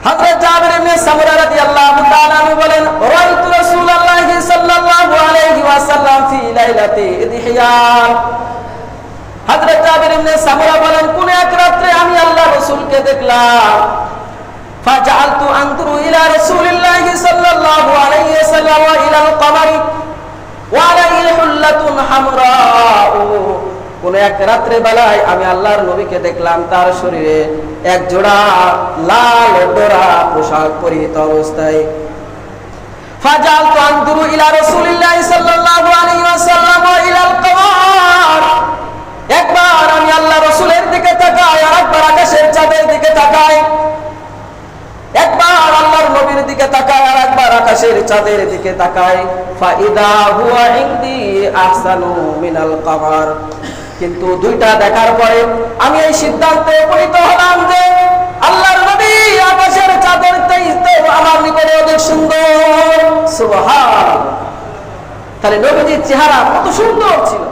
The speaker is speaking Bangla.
হযরত জাবির ইবনে সামুরা রাদিয়াল্লাহু তাআলা আনহু বলেন, রাআইতু রাসূলুল্লাহি সাল্লাল্লাহু আলাইহি ওয়াসাল্লাম ফি লাইলাতি ইদহিয়ান। হযরত জাবির ইবনে সামুরা বলেন, কোন এক রাতে আমি আল্লাহর রাসূলকে দেখলাম। ফাজআলতু আনজুরু ইলা রাসূলিল্লাহি সাল্লাল্লাহু আলাইহি ওয়াসাল্লাম ওয়া ইলাল কমারি ওয়া আলাইহি হুল্লাতুন হামরা। কোন এক রাত্রে বেলায় আমি আল্লাহর নবীকে দেখলাম, তার শরীরে এক জোড়া লাল ডোরা পোশাক পরিহিত অবস্থায়। ফাজআলতু আনজুরু ইলা রাসূলিল্লাহি সাল্লাল্লাহু আলাইহি ওয়াসাল্লাম ওয়া ইলাল কমার। একবার আমি আল্লাহর রাসূলের দিকে তাকাই, আর একবার আকাশের চাঁদের দিকে তাকাই। একবার আল্লাহর নবীর দিকে তাকায়, আর একবার আকাশের চাঁদের দিকে তাকায়। ফাইদা হুয়া ইনদি আহসানু মিনাল কমার। কিন্তু দুইটা দেখার পরে আমি এই সিদ্ধান্তে উপনীত হলাম যে আল্লাহর নবী আকাশের চাঁদের চাইতে আমার নিকটে অধিক সুন্দর। সুবহানাল্লাহ। তাহলে নবীজির চেহারা কত সুন্দর ছিল।